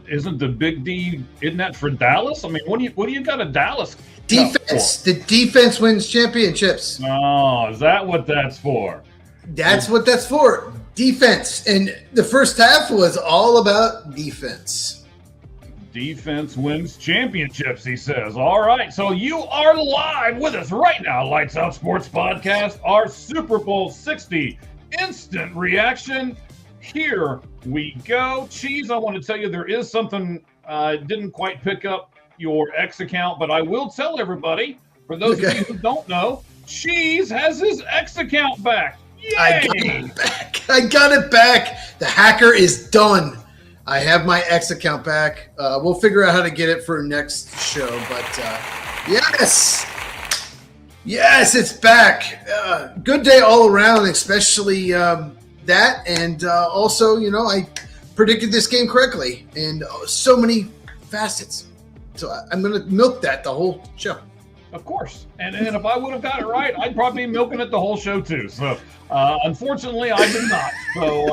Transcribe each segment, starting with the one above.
Isn't the big D, isn't that for Dallas? I mean, what do you got a Dallas? Defense. The defense wins championships. Oh, is that what that's for? That's what that's for. Defense. And the first half was all about defense. Defense wins championships, he says. All right, so you are live with us right now, Lights Out Sports Podcast, our Super Bowl 60 instant reaction. Here we go. Cheese, I want to tell you there is something didn't quite pick up your X account, but I will tell everybody, for those of you who don't know, Cheese has his X account back. Yay! I got it back. The hacker is done. I have my X account back. We'll figure out how to get it for next show, but yes, it's back. Good day all around, especially that, and also, I predicted this game correctly, and so many facets. So I'm going to milk that the whole show. Of course. And if I would have got it right, I'd probably be milking it the whole show too. So unfortunately, I did not. So,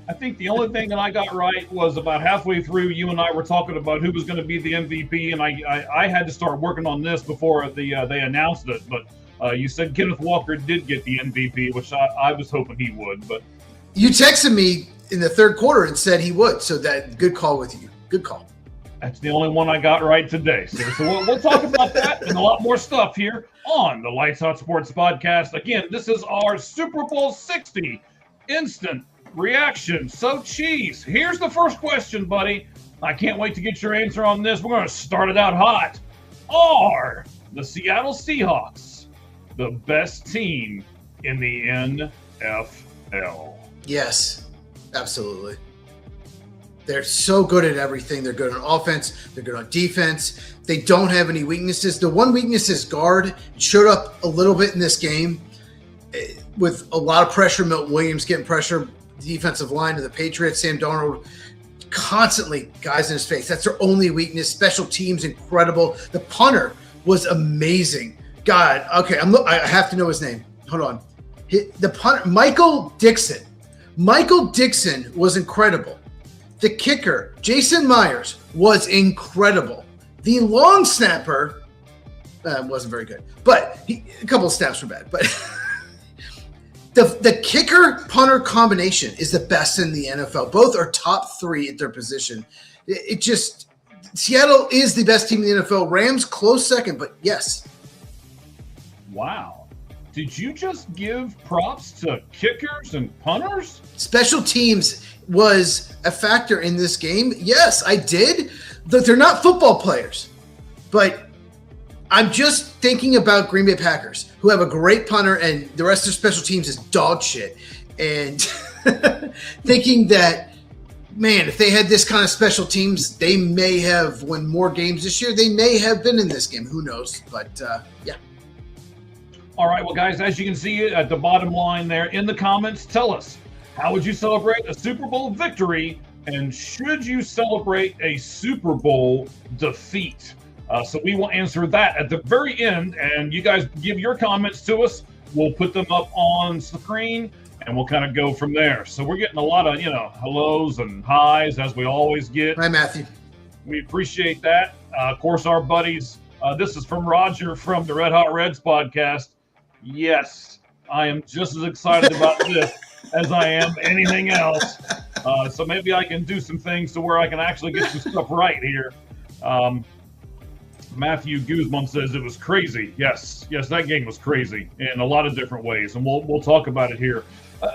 I think the only thing that I got right was about halfway through, you and I were talking about who was going to be the MVP, and I had to start working on this before they announced it. But you said Kenneth Walker did get the MVP, which I was hoping he would. But you texted me in the third quarter and said he would. So that good call with you. Good call. That's the only one I got right today. So we'll talk about that and a lot more stuff here on the Lights Out Sports Podcast. Again, this is our Super Bowl 60 instant reaction. So, Cheese, here's the first question, buddy. I can't wait to get your answer on this. We're going to start it out hot. Are the Seattle Seahawks the best team in the NFL? Yes, absolutely. They're so good at everything. They're good on offense. They're good on defense. They don't have any weaknesses. The one weakness is guard. It showed up a little bit in this game with a lot of pressure. Milton Williams getting pressure. The defensive line of the Patriots, Sam Darold, constantly guys in his face. That's their only weakness. Special teams, incredible. The punter was amazing. God, okay, I have to know his name. Hold on. The punter, Michael Dixon. Michael Dixon was incredible. The kicker, Jason Myers, was incredible. The long snapper wasn't very good, but a couple of snaps were bad. But the kicker punter combination is the best in the NFL. Both are top three at their position. Seattle is the best team in the NFL. Rams close second, but yes. Wow. Did you just give props to kickers and punters? Special teams was a factor in this game. Yes, I did. They're not football players, but I'm just thinking about Green Bay Packers, who have a great punter, and the rest of their special teams is dog shit. And thinking that, man, if they had this kind of special teams, they may have won more games this year. They may have been in this game. Who knows? But, yeah. All right, well, guys, as you can see at the bottom line there in the comments, tell us, how would you celebrate a Super Bowl victory, and should you celebrate a Super Bowl defeat? So we will answer that at the very end, and you guys give your comments to us. We'll put them up on screen, and we'll kind of go from there. So we're getting a lot of, hellos and highs, as we always get. Hi, Matthew. We appreciate that. Of course, our buddies, this is from Roger from the Red Hot Reds podcast. Yes, I am just as excited about this as I am anything else. So maybe I can do some things to where I can actually get some stuff right here. Matthew Guzman says it was crazy. Yes, that game was crazy in a lot of different ways, and we'll talk about it here.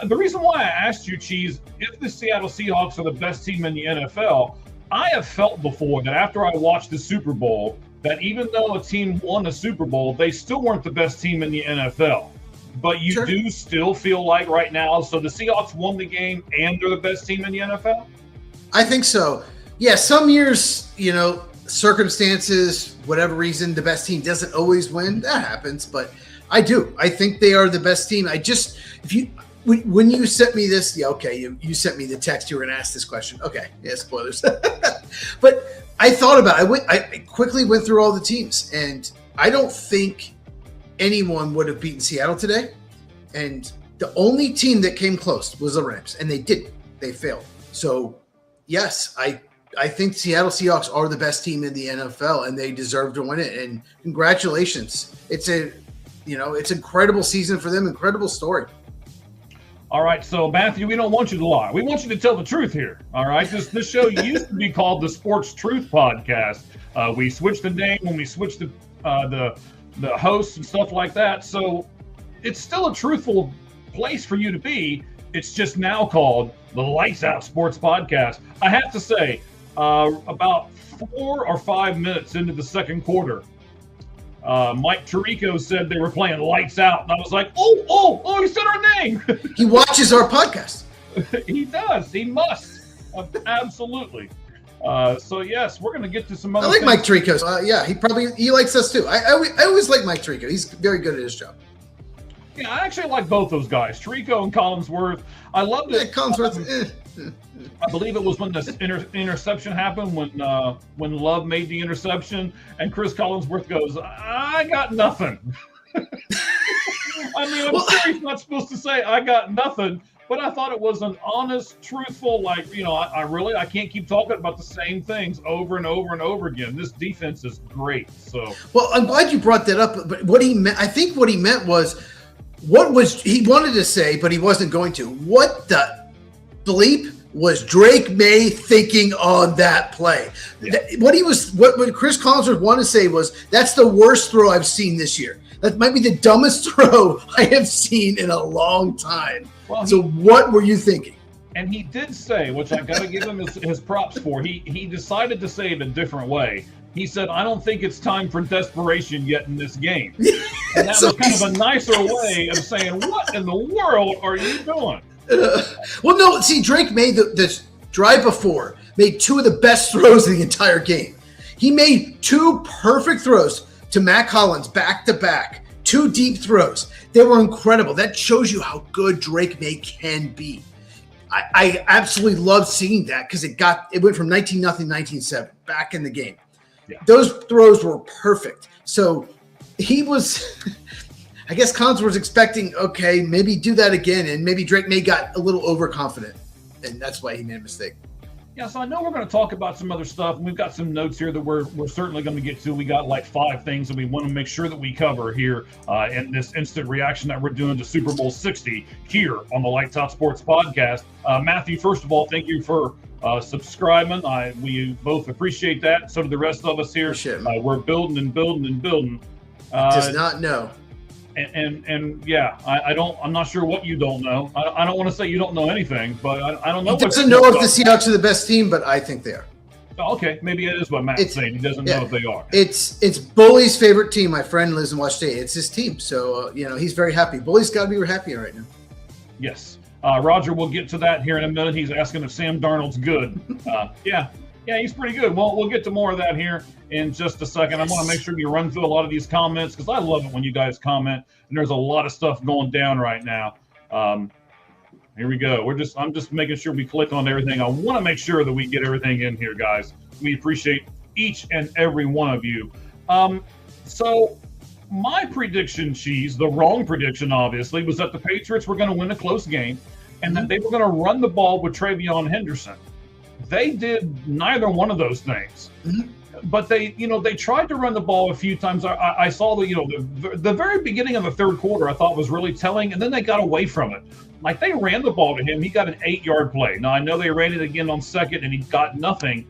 The reason why I asked you, Cheese, if the Seattle Seahawks are the best team in the NFL, I have felt before that after I watched the Super Bowl that even though a team won a Super Bowl, they still weren't the best team in the NFL. But you do still feel like right now, so the Seahawks won the game and they're the best team in the NFL? I think so. Yeah, some years, circumstances, whatever reason, the best team doesn't always win. That happens, but I do. I think they are the best team. When you sent me this, you sent me the text. You were going to ask this question. Okay, yeah, spoilers. But I thought about it. I quickly went through all the teams, and I don't think anyone would have beaten Seattle today. And the only team that came close was the Rams, and they didn't. They failed. So, yes, I think Seattle Seahawks are the best team in the NFL, and they deserve to win it. And congratulations. It's an incredible season for them, incredible story. All right, so Matthew, we don't want you to lie. We want you to tell the truth here. All right, this show used to be called the Sports Truth Podcast. We switched the name when we switched the hosts and stuff like that. So it's still a truthful place for you to be. It's just now called the Lights Out Sports Podcast. I have to say, about 4 or 5 minutes into the second quarter, Mike Tirico said they were playing Lights Out, and I was like, oh, he said our name. He watches our podcast. He does. He must. Absolutely. So yes, we're going to get to some other. I like things. Mike Tirico. He likes us too. I always like Mike Tirico. He's very good at his job. Yeah, I actually like both those guys, Tirico and Collinsworth. I loved it. Yeah, Collinsworth. I believe it was when the interception happened, when Love made the interception, and Chris Collinsworth goes, "I got nothing." I mean, I'm sure he's not supposed to say "I got nothing," but I thought it was an honest, truthful, I can't keep talking about the same things over and over and over again. This defense is great. So, well, I'm glad you brought that up. But I think what he meant was, he wanted to say, but he wasn't going to. What the bleep was Drake May thinking on that play? Yeah. What Chris Collinsworth wanted to say was, that's the worst throw I've seen this year. That might be the dumbest throw I have seen in a long time. Well, so what were you thinking? And he did say, which I got to give him his props for, he decided to say it a different way. He said, "I don't think it's time for desperation yet in this game." And that was kind of a nicer way of saying, what in the world are you doing? Well, no, see, Drake made this drive before, made 2 of the best throws in the entire game. He made 2 perfect throws to Matt Collins back-to-back, 2 deep throws. They were incredible. That shows you how good Drake May can be. I absolutely loved seeing that because it went from 19-0 to 19-7 back in the game. Yeah. Those throws were perfect. So he was, I guess Collins was expecting, okay, maybe do that again. And maybe Drake May got a little overconfident. And that's why he made a mistake. Yeah, so I know we're going to talk about some other stuff. And we've got some notes here that we're certainly going to get to. We got like 5 things that we want to make sure that we cover here in this instant reaction that we're doing to Super Bowl 60 here on the Lights Out Sports Podcast. Matthew, first of all, thank you for subscribing. We both appreciate that. So do the rest of us here. We're building and building and building. Does not know. And yeah, I'm not sure what you don't know. I don't want to say you don't know anything, but I don't know. He doesn't know if the Seahawks are the best team, but I think they are. Oh, okay, maybe it is what Matt's saying. He doesn't know if they are. It's Bully's favorite team. My friend lives in Washington State. It's his team, so he's very happy. Bully's got to be happy right now. Yes, Roger. We'll get to that here in a minute. He's asking if Sam Darnold's good. Yeah, he's pretty good. Well, we'll get to more of that here in just a second. Yes. I want to make sure you run through a lot of these comments because I love it when you guys comment. And there's a lot of stuff going down right now. Here we go. I'm just making sure we click on everything. I want to make sure that we get everything in here, guys. We appreciate each and every one of you. So my prediction, the wrong prediction, obviously, was that the Patriots were going to win a close game and that they were going to run the ball with Travion Henderson. They did neither one of those things. Mm-hmm. But they tried to run the ball a few times. I saw the very beginning of the third quarter I thought was really telling, and then they got away from it. Like they ran the ball to him. He got an 8-yard play. Now I know they ran it again on second, and he got nothing.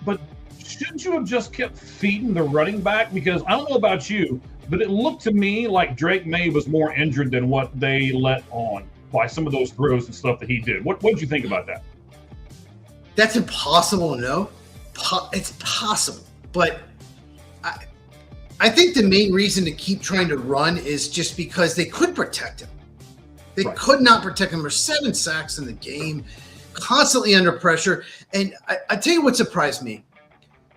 But shouldn't you have just kept feeding the running back? Because I don't know about you, but it looked to me like Drake May was more injured than what they let on by some of those throws and stuff that he did. What did you think about that? That's impossible to know. It's possible, But I think the main reason to keep trying to run is just because they could protect him. They could not protect him. There's 7 sacks in the game, constantly under pressure. And I tell you what surprised me.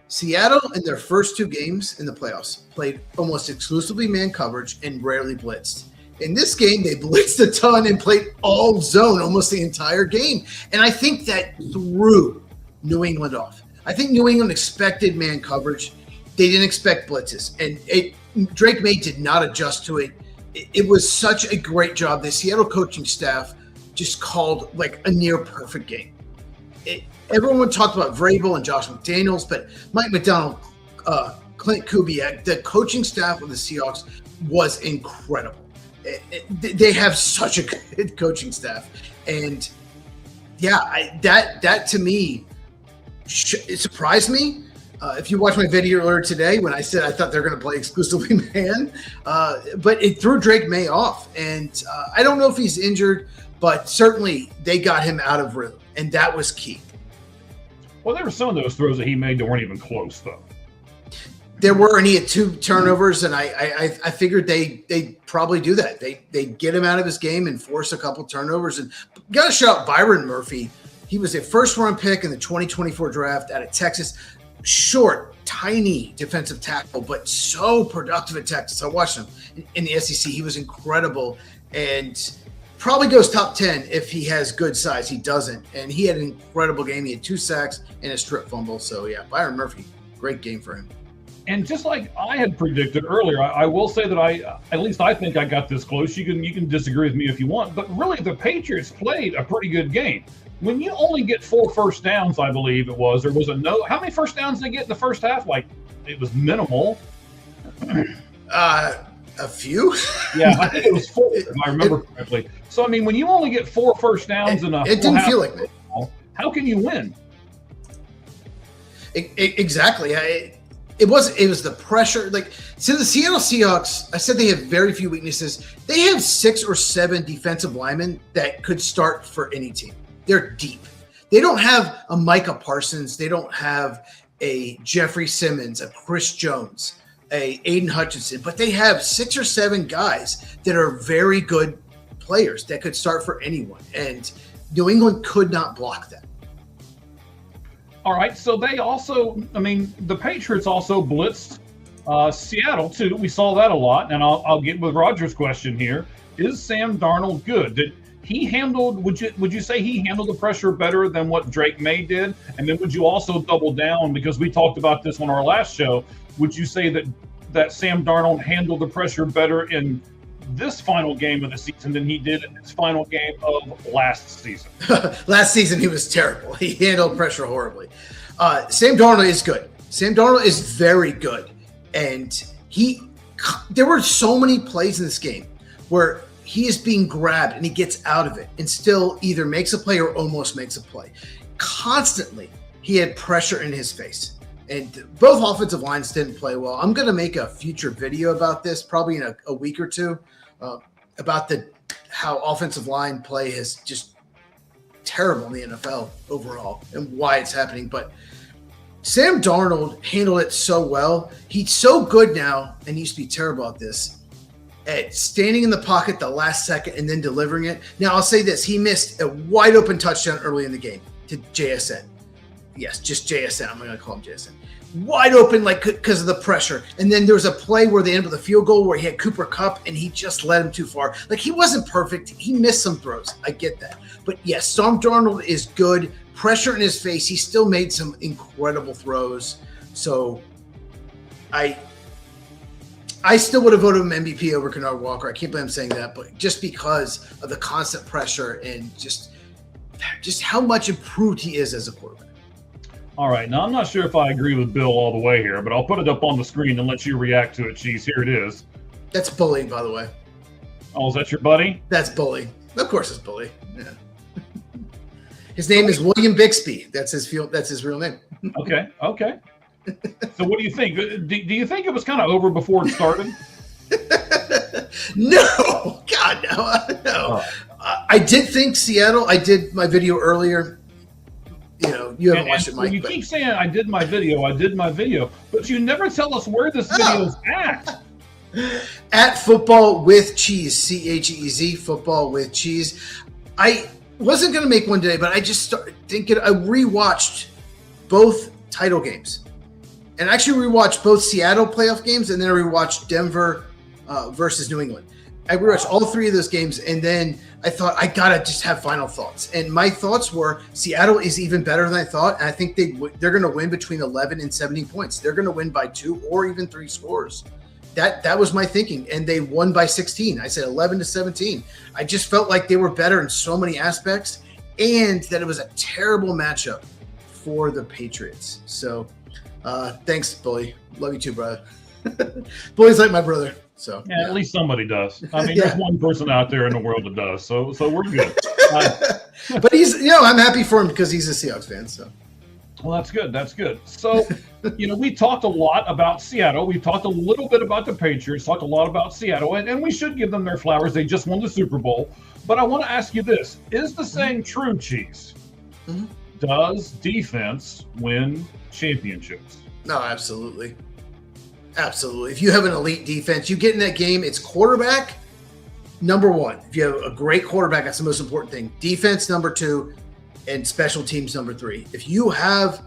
Seattle, in their first 2 games in the playoffs, played almost exclusively man coverage and rarely blitzed. In this game, they blitzed a ton and played all zone almost the entire game. And I think that threw New England off. I think New England expected man coverage. They didn't expect blitzes. And Drake May did not adjust to it. It was such a great job. The Seattle coaching staff just called like a near perfect game. Everyone talked about Vrabel and Josh McDaniels, but Mike McDonald, Clint Kubiak, the coaching staff of the Seahawks was incredible. They have such a good coaching staff. And yeah, that to me, it surprised me. If you watched my video earlier today when I said I thought they're going to play exclusively man, but it threw Drake May off. And I don't know if he's injured, but certainly they got him out of rhythm, and that was key. Well, there were some of those throws that he made that weren't even close, though. There were, and he had 2 turnovers, and I figured they probably do that. They get him out of his game and force a couple turnovers. And got to shout out Byron Murphy. He was a first-round pick in the 2024 draft out of Texas. Short, tiny defensive tackle, but so productive at Texas. I watched him in the SEC. He was incredible and probably goes top 10 if he has good size. He doesn't. And he had an incredible game. He had 2 sacks and a strip fumble. So, yeah, Byron Murphy, great game for him. And just like I had predicted earlier, I will say that at least I think I got this close. You can disagree with me if you want, but really the Patriots played a pretty good game. When you only get 4 first downs, I believe it was, or was it no? How many first downs did they get in the first half? Like, it was minimal. A few? Yeah, I think it was 4, if I remember correctly. So, I mean, when you only get 4 first downs in a it didn't feel like that. How can you win? Exactly. It was the pressure. Like, so the Seattle Seahawks, I said they have very few weaknesses. They have 6 or 7 defensive linemen that could start for any team. They're deep. They don't have a Micah Parsons. They don't have a Jeffrey Simmons, a Chris Jones, a Aiden Hutchinson, but they have 6 or 7 guys that are very good players that could start for anyone. And New England could not block that. All right, so they also, the Patriots also blitzed Seattle too. We saw that a lot, and I'll get with Roger's question here. Is Sam Darnold good? Did he handled? Would you say he handled the pressure better than what Drake May did? And then would you also double down, because we talked about this on our last show? Would you say that Sam Darnold handled the pressure better in this final game of the season than he did in his final game of last season? Last season, he was terrible. He handled pressure horribly. Sam Darnold is good. Sam Darnold is very good. And there were so many plays in this game where he is being grabbed and he gets out of it and still either makes a play or almost makes a play. Constantly, he had pressure in his face. And both offensive lines didn't play well. I'm going to make a future video about this, probably in a week or 2, about how offensive line play is just terrible in the NFL overall and why it's happening. But Sam Darnold handled it so well. He's so good now, and he used to be terrible at this, at standing in the pocket the last second and then delivering it. Now, I'll say this. He missed a wide open touchdown early in the game to JSN. Yes, just JSN. I'm going to call him JSN. Wide open, like, because of the pressure. And then there was a play where they ended with a field goal where he had Cooper Kupp and he just led him too far. Like, he wasn't perfect. He missed some throws. I get that. But yes, Sam Darnold is good. Pressure in his face. He still made some incredible throws. So I still would have voted him MVP over Kennard Walker. I can't believe I'm saying that, but just because of the constant pressure and just how much improved he is as a quarterback. All right. Now, I'm not sure if I agree with Bill all the way here, but I'll put it up on the screen and let you react to it, Cheese. Here it is. That's bullying, by the way. Oh, is that your buddy? That's bullying. Of course it's bully. Yeah. His name is William Bixby. That's his real name. Okay. So what do you think? Do you think it was kind of over before it started? No. God, no. I did think Seattle, I did my video earlier. you haven't watched it, Mike. You keep saying I did my video, but you never tell us where this video's at. At Football with Cheese, CHEZ, Football with Cheese. I wasn't going to make one today, but I just started thinking. I rewatched both title games, and actually rewatched both Seattle playoff games, and then I rewatched Denver versus New England. I rewatched all three of those games, and then I thought I gotta just have final thoughts. And my thoughts were Seattle is even better than I thought, and I think they're going to win between 11 and 17 points. They're going to win by 2 or even 3 scores. That was my thinking, and they won by 16. I said 11-17. I just felt like they were better in so many aspects, and that it was a terrible matchup for the Patriots. So, thanks, Bully. Love you too, brother. Bully's like my brother. So yeah, at least somebody does. I mean, there's one person out there in the world that does. So we're good. But he's, I'm happy for him because he's a Seahawks fan. So. Well, that's good. That's good. So, we talked a lot about Seattle. We talked a little bit about the Patriots, talked a lot about Seattle, and we should give them their flowers. They just won the Super Bowl. But I want to ask you this. Is the saying true, Cheese? Mm-hmm. Does defense win championships? No, absolutely. Absolutely. If you have an elite defense, you get in that game, it's quarterback, number 1. If you have a great quarterback, that's the most important thing. Defense, number 2, and special teams, number 3. If you have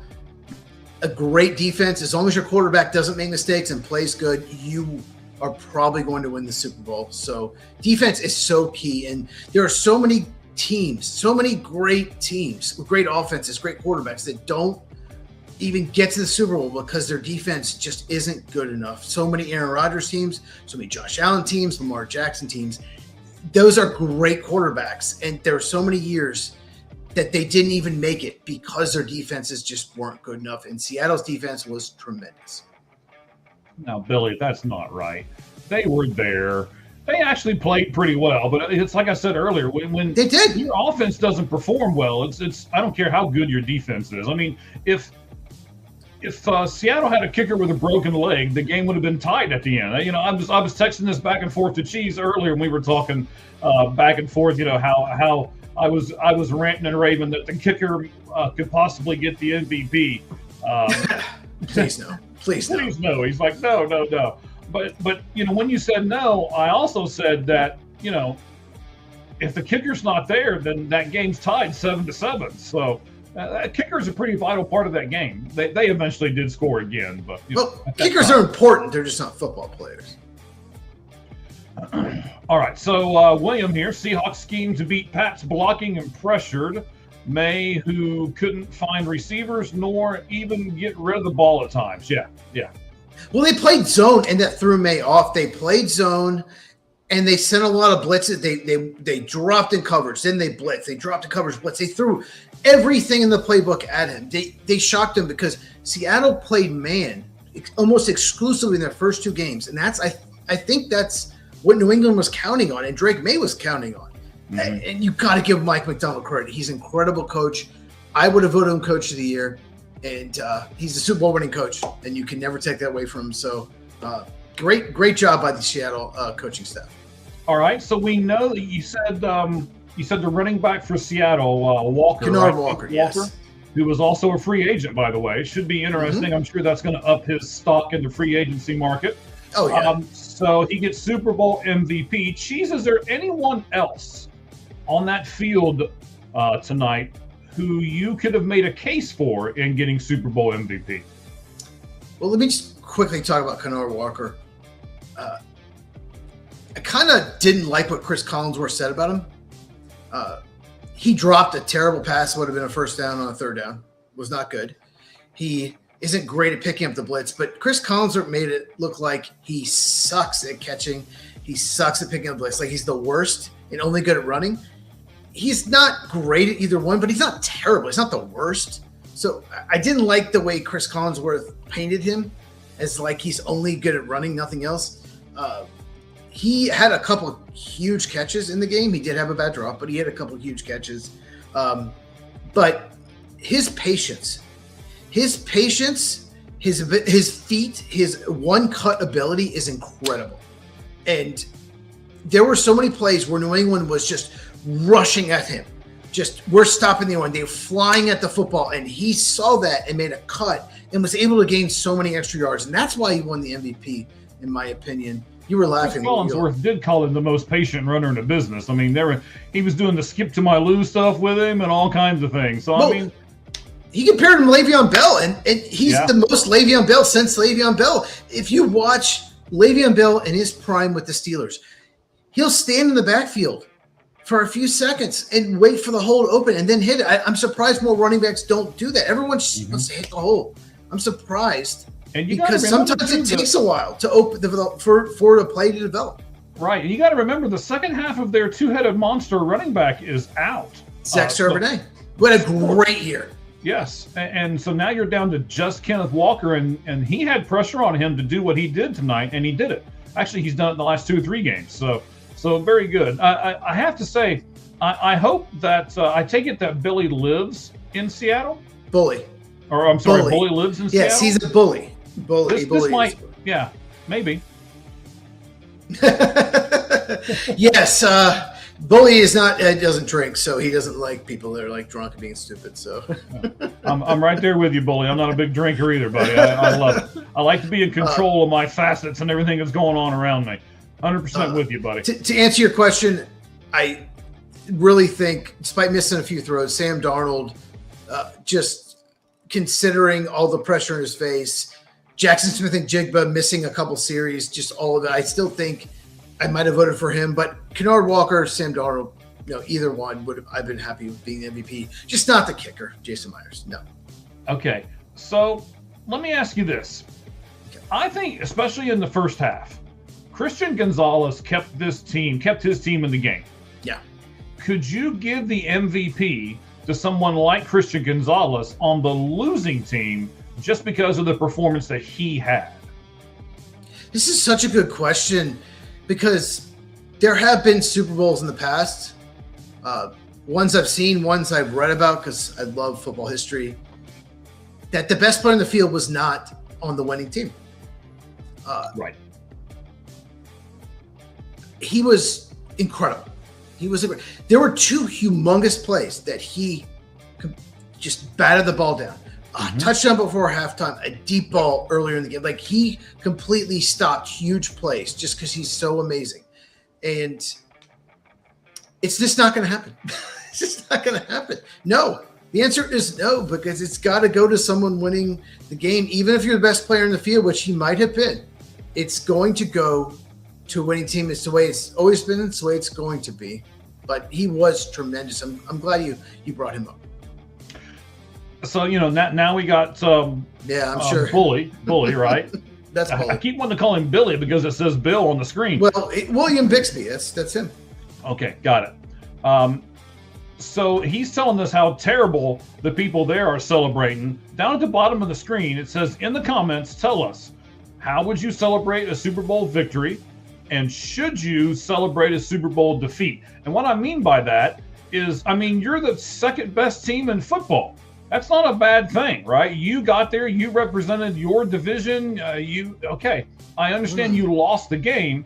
a great defense, as long as your quarterback doesn't make mistakes and plays good, you are probably going to win the Super Bowl. So defense is so key. And there are so many teams, so many great teams, great offenses, great quarterbacks that don't even get to the Super Bowl because their defense just isn't good enough. So many Aaron Rodgers teams, so many Josh Allen teams, Lamar Jackson teams. Those are great quarterbacks. And there are so many years that they didn't even make it because their defenses just weren't good enough. And Seattle's defense was tremendous. Now, Billy, that's not right. They were there. They actually played pretty well, but it's like I said earlier, when they did, your offense doesn't perform well, it's I don't care how good your defense is. I mean, if Seattle had a kicker with a broken leg, the game would have been tied at the end. I was texting this back and forth to Cheese earlier, and we were talking back and forth. How I was ranting and raving that the kicker could possibly get the MVP. Please no. Please no. He's like, no. But when you said no, I also said that if the kicker's not there, then that game's tied 7-7. So. Kickers are a pretty vital part of that game. They eventually did score again, but kickers are important. They're just not football players. All right, so William here. Seahawks scheme to beat Pats blocking and pressured May, who couldn't find receivers nor even get rid of the ball at times. Yeah. Well, they played zone, and that threw May off. They played zone. And they sent a lot of blitzes. They dropped in coverage. Then they blitzed. They dropped in coverage, blitz. They threw everything in the playbook at him. They shocked him because Seattle played man almost exclusively in their first 2 games. And I think that's what New England was counting on and Drake May was counting on. Mm-hmm. And you got to give Mike McDonald credit. He's an incredible coach. I would have voted him Coach of the Year. And he's a Super Bowl winning coach. And you can never take that away from him. So great job by the Seattle coaching staff. All right, so we know that you said the running back for Seattle, Walker, Kennard Walker, yes, who was also a free agent, by the way. Should be interesting. Mm-hmm. I'm sure that's going to up his stock in the free agency market. Oh yeah. So he gets Super Bowl MVP. Cheese, is there anyone else on that field tonight who you could have made a case for in getting Super Bowl MVP? Well, let me just quickly talk about Kennard Walker. I kind of didn't like what Chris Collinsworth said about him. He dropped a terrible pass, would have been a first down on a third down. Was not good. He isn't great at picking up the blitz, but Chris Collinsworth made it look like he sucks at catching. He sucks at picking up blitz. Like he's the worst and only good at running. He's not great at either one, but he's not terrible. He's not the worst. So I didn't like the way Chris Collinsworth painted him as like he's only good at running, nothing else. He had a couple of huge catches in the game. He did have a bad drop, but he had a couple of huge catches. But his patience, his feet, his one-cut ability is incredible. And there were so many plays where New England was just rushing at him, just we're stopping the one. They were flying at the football, and he saw that and made a cut and was able to gain so many extra yards, and that's why he won the MVP, in my opinion. You were laughing. Collinsworth did call him the most patient runner in the business. I mean, he was doing the skip to my Lou stuff with him and all kinds of things. So, I mean, he compared him to Le'Veon Bell, and he's the most Le'Veon Bell since Le'Veon Bell. If you watch Le'Veon Bell in his prime with the Steelers, he'll stand in the backfield for a few seconds and wait for the hole to open and then hit it. I'm surprised more running backs don't do that. Everyone wants to hit the hole. I'm surprised. And because sometimes it takes a while to for a play to develop. Right, and you got to remember the second half of their two-headed monster running back is out. Zach Charbonnet, who had a great year. Yes, and so now you're down to just Kenneth Walker, and he had pressure on him to do what he did tonight, and he did it. Actually, he's done it in the last 2 or 3 games, so very good. I have to say, I hope that I take it that Billy lives in Seattle. Bully. Or I'm sorry, Bully lives in Seattle. Yes, he's a bully. This might, yeah, maybe. Yes, Bully is not. Doesn't drink, so he doesn't like people that are like drunk and being stupid. So I'm right there with you, Bully. I'm not a big drinker either, buddy. I love it. I like to be in control of my facets and everything that's going on around me. 100% with you, buddy. To answer your question, I really think, despite missing a few throws, Sam Darnold, just considering all the pressure in his face, Jackson Smith and Jigba missing a couple series, just all of it. I still think I might have voted for him, but Kennard Walker, Sam Darnold, either one I've been happy with being the MVP. Just not the kicker, Jason Myers. No. Okay, so let me ask you this. I think, especially in the first half, Christian Gonzalez kept his team in the game. Yeah. Could you give the MVP to someone like Christian Gonzalez on the losing team just because of the performance that he had? This is such a good question because there have been Super Bowls in the past. Ones I've seen, ones I've read about because I love football history, that the best player in the field was not on the winning team. Right. He was incredible. There were 2 humongous plays that he just batted the ball down. A touchdown before halftime, a deep ball earlier in the game. Like, he completely stopped huge plays just because he's so amazing. And it's just not going to happen. It's just not going to happen. No. The answer is no, because it's got to go to someone winning the game. Even if you're the best player in the field, which he might have been, it's going to go to a winning team. It's the way it's always been. It's the way it's going to be. But he was tremendous. I'm glad you brought him up. So, now we got I'm sure. Bully, right? That's Bully. I keep wanting to call him Billy because it says Bill on the screen. Well, William Bixby, that's him. Okay, got it. So he's telling us how terrible the people there are celebrating. Down at the bottom of the screen, it says, in the comments, tell us, how would you celebrate a Super Bowl victory? And should you celebrate a Super Bowl defeat? And what I mean by that is, you're the second best team in football. That's not a bad thing, right? You got there, you represented your division. I understand you lost the game,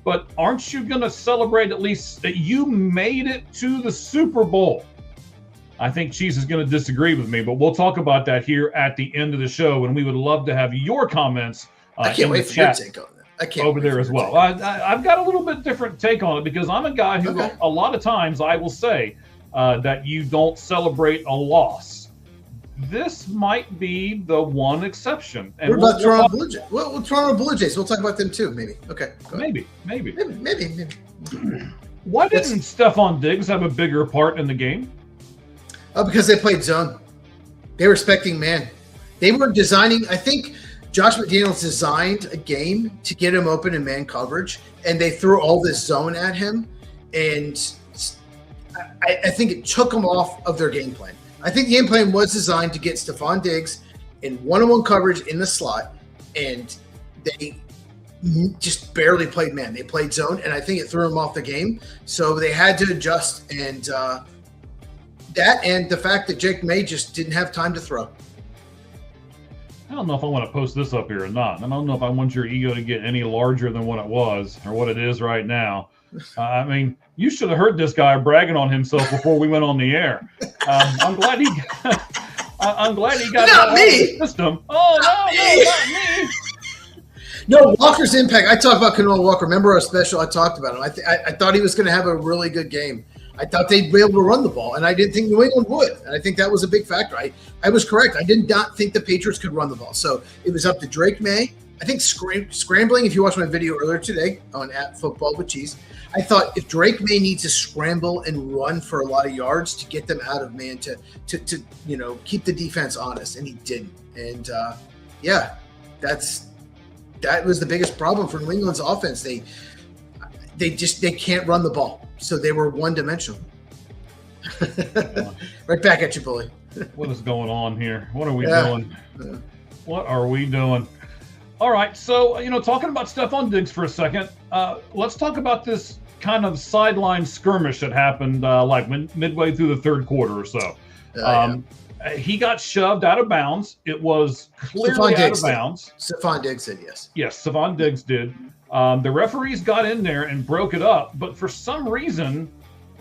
but aren't you going to celebrate at least that you made it to the Super Bowl? I think Cheese is going to disagree with me, but we'll talk about that here at the end of the show, and we would love to have your comments. I can't wait for your take on that. I can't over there as well. I've got a little bit different take on it because I'm a guy who a lot of times I will say that you don't celebrate a loss. This might be the one exception. And what about Toronto Blue Jays? Well, Toronto Blue Jays. We'll talk about them too, maybe. Okay. Maybe. Maybe. Why didn't Stephon Diggs have a bigger part in the game? Because they played zone. They were expecting man. They were designing, I think Josh McDaniels designed a game to get him open in man coverage, and they threw all this zone at him, and I think it took them off of their game plan. I think the game plan was designed to get Stephon Diggs in one-on-one coverage in the slot, and they just barely played man. They played zone, and I think it threw them off the game. So they had to adjust, and that and the fact that Jake May just didn't have time to throw. I don't know if I want to post this up here or not. I don't know if I want your ego to get any larger than what it was or what it is right now. I mean, you should have heard this guy bragging on himself before we went on the air. I'm glad he got Not out me. of the system. Oh, no, not me. No, Walker's impact. I talked about Kenneth Walker. Remember our special? I talked about him. I thought he was going to have a really good game. I thought they'd be able to run the ball, and I didn't think New England would. And I think that was a big factor. I was correct. I did not think the Patriots could run the ball. So it was up to Drake May. I think scrambling, if you watched my video earlier today on @Football with Cheese, I thought if Drake May needs to scramble and run for a lot of yards to get them out of man to keep the defense honest, and he didn't. And that was the biggest problem for New England's offense. They can't run the ball, so they were one-dimensional. Right back at you, bully. What is going on here? What are we doing? Yeah. What are we doing? All right, so talking about Stephon Diggs for a second, let's talk about this kind of sideline skirmish that happened midway through the third quarter or so. He got shoved out of bounds. It was clearly out of bounds. Stephon Diggs did, yes. Yes, Stephon Diggs did. The referees got in there and broke it up, but for some reason,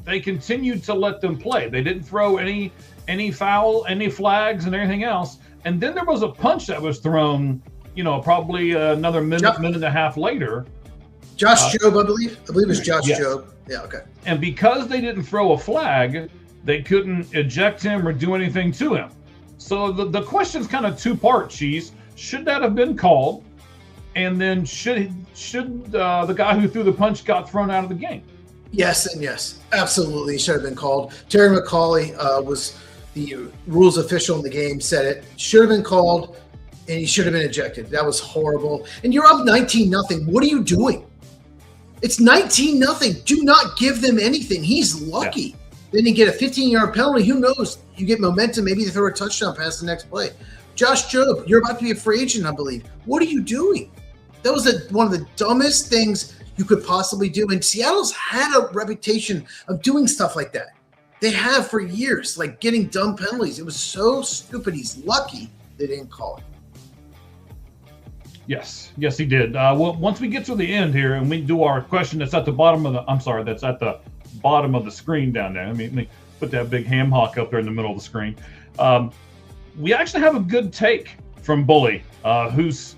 they continued to let them play. They didn't throw any foul, any flags, and anything else. And then there was a punch that was thrown, probably another minute and a half later. Josh Jobe, I believe. I believe it was Josh Jobe. Yeah, okay. And because they didn't throw a flag, they couldn't eject him or do anything to him. So the question's kind of two-part, Cheese. Should that have been called? And then should the guy who threw the punch got thrown out of the game? Yes and yes. Absolutely. Should have been called. Terry McCauley was the rules official in the game, said it. Should have been called, and he should have been ejected. That was horrible. And you're up 19-0. What are you doing? It's 19-0. Do not give them anything. He's lucky. Yeah. Then you get a 15-yard penalty. Who knows? You get momentum. Maybe you throw a touchdown pass the next play. Josh Jobe, you're about to be a free agent, I believe. What are you doing? That was one of the dumbest things you could possibly do. And Seattle's had a reputation of doing stuff like that. They have for years, like getting dumb penalties. It was so stupid. He's lucky they didn't call it. Yes, he did. Well, once we get to the end here and we do our question that's at the bottom of that's at the bottom of the screen down there. Let me put that big ham hock up there in the middle of the screen. We actually have a good take from Bully, who's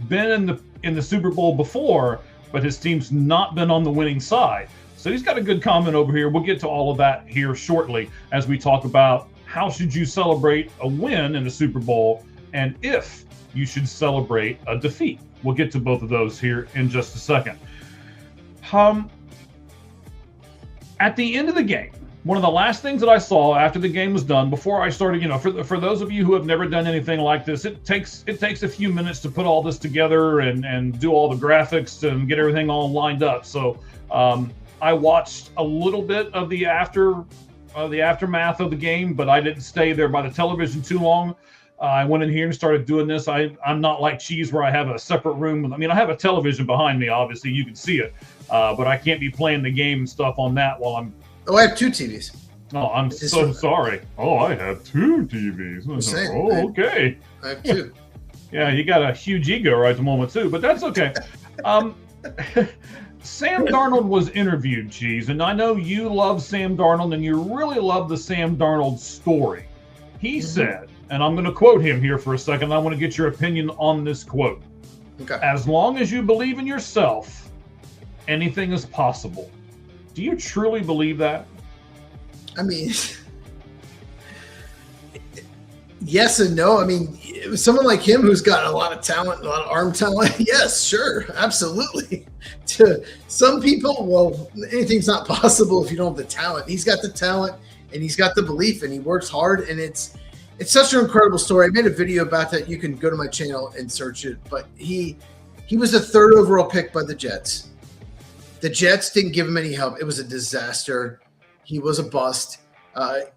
been in the Super Bowl before, but his team's not been on the winning side. So he's got a good comment over here. We'll get to all of that here shortly as we talk about how should you celebrate a win in the Super Bowl and if you should celebrate a defeat. We'll get to both of those here in just a second. At the end of the game, one of the last things that I saw after the game was done, before I started, for those of you who have never done anything like this, it takes a few minutes to put all this together and do all the graphics and get everything all lined up. So I watched a little bit of the aftermath of the game, but I didn't stay there by the television too long. I went in here and started doing this. I'm not like Cheese where I have a separate room. I have a television behind me. Obviously, you can see it, but I can't be playing the game and stuff on that while I'm. Oh, I have two TVs. Oh, I'm so sorry. Oh, I have two TVs. Okay. I have two. Yeah, you got a huge ego right at the moment too, but that's okay. Sam Darnold was interviewed, Cheese, and I know you love Sam Darnold and you really love the Sam Darnold story. He said, and I'm going to quote him here for a second. I want to get your opinion on this quote. Okay. As long as you believe in yourself, anything is possible. Do you truly believe that? Yes and no. Someone like him who's got a lot of talent, a lot of arm talent. Yes, sure, absolutely. To some people, well, anything's not possible if you don't have the talent. He's got the talent and he's got the belief and he works hard, and it's such an incredible story. I made a video about that. You can go to my channel and search it. But he was the third overall pick by the Jets. The Jets didn't give him any help. It was a disaster. He was a bust.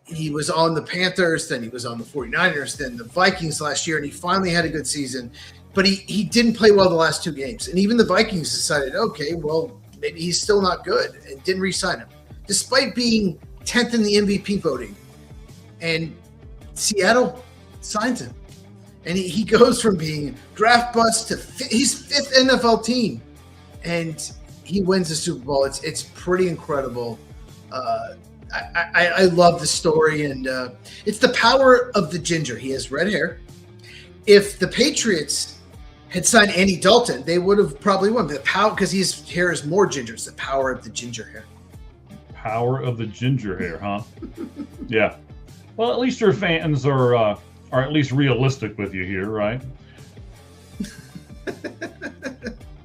He was on the Panthers, then he was on the 49ers, then the Vikings last year, and he finally had a good season. But he didn't play well the last two games. And even the Vikings decided, okay, well, maybe he's still not good, and didn't re-sign him, despite being 10th in the MVP voting. And Seattle signed him. And he goes from being draft bust to he's 5th NFL team, and he wins the Super Bowl. It's pretty incredible. I love the story, and it's the power of the ginger. He has red hair. If the Patriots had signed Andy Dalton, they would have probably won. The power, because his hair is more ginger. It's the power of the ginger hair. Power of the ginger hair, huh? Yeah. Well, at least your fans are at least realistic with you here, right?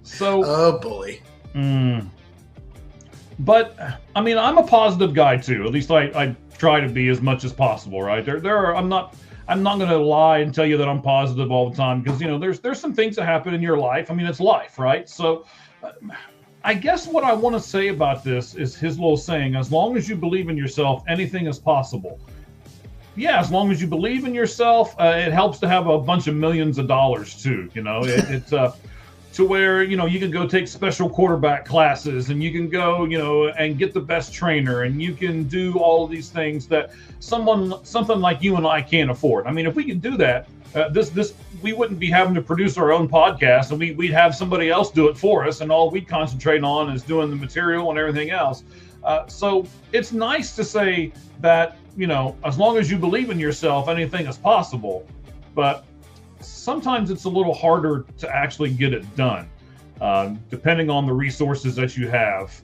So. Oh boy. But I mean, I'm a positive guy too. At least I try to be as much as possible, right? I'm not going to lie and tell you that I'm positive all the time, because there's some things that happen in your life. I mean, it's life, right? So I guess what I want to say about this is his little saying: as long as you believe in yourself, anything is possible. Yeah, as long as you believe in yourself, it helps to have a bunch of millions of dollars too. It's to where you can go take special quarterback classes, and you can go and get the best trainer, and you can do all of these things that something like you and I can't afford. I mean, if we could do that, we wouldn't be having to produce our own podcast, and we'd have somebody else do it for us, and all we'd concentrate on is doing the material and everything else. So it's nice to say that as long as you believe in yourself, anything is possible. But sometimes it's a little harder to actually get it done, depending on the resources that you have.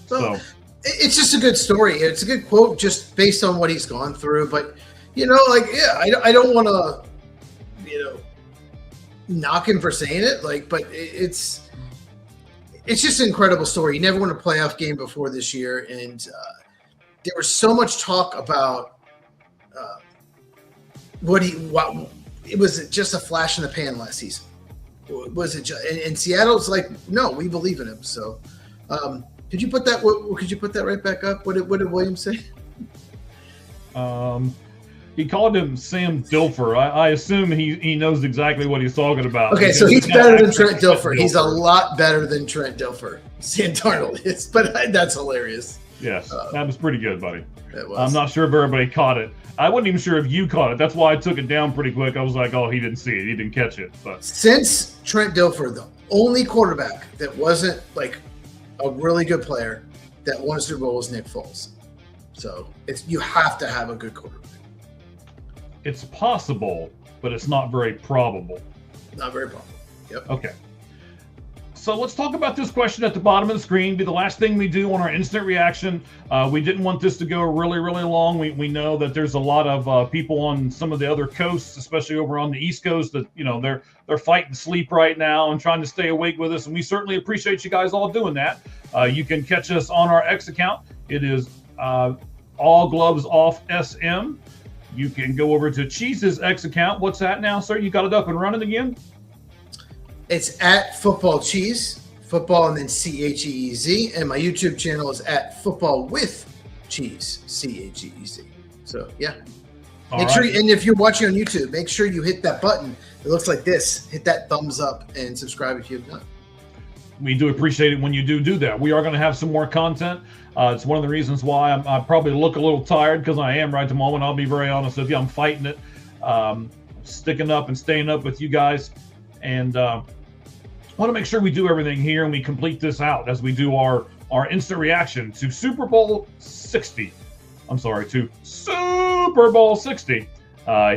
So it's just a good story. It's a good quote just based on what he's gone through. But I don't want to knock him for saying it, but it's just an incredible story. He never won a playoff game before this year, and there was so much talk about what it was just a flash in the pan last season. Was it just, and Seattle's like, no, we believe in him. So could you put that right back up? What did Williams say? He called him Sam Dilfer. I assume he knows exactly what he's talking about. Okay, so he's better than Trent Dilfer. He's a lot better than Trent Dilfer. Sam Darnold is, but that's hilarious. Yes, that was pretty good, buddy. It was. I'm not sure if everybody caught it. I wasn't even sure if you caught it. That's why I took it down pretty quick. I was like, oh, he didn't see it. He didn't catch it. But since Trent Dilfer, the only quarterback that wasn't like a really good player that won a Super Bowl was Nick Foles. So you have to have a good quarterback. It's possible, but it's not very probable. Not very probable. Yep. Okay. So let's talk about this question at the bottom of the screen. Be the last thing we do on our instant reaction. We didn't want this to go really, really long. We know that there's a lot of people on some of the other coasts, especially over on the East Coast, that they're fighting sleep right now and trying to stay awake with us. And we certainly appreciate you guys all doing that. You can catch us on our X account. It is All Gloves Off SM. You can go over to Cheese's X account. What's that now, sir? You got it up and running again? It's at Football Cheese, football and then CHEEZ. And my YouTube channel is at Football with Cheese, CHEEZ. So, yeah. Make sure, and if you're watching on YouTube, make sure you hit that button. It looks like this. Hit that thumbs up and subscribe if you've not. We do appreciate it when you do that. We are going to have some more content. It's one of the reasons why I probably look a little tired, because I am right at the moment. I'll be very honest with you. I'm fighting it, sticking up and staying up with you guys. And I want to make sure we do everything here and we complete this out as we do our instant reaction to Super Bowl 60. I'm sorry, to Super Bowl 60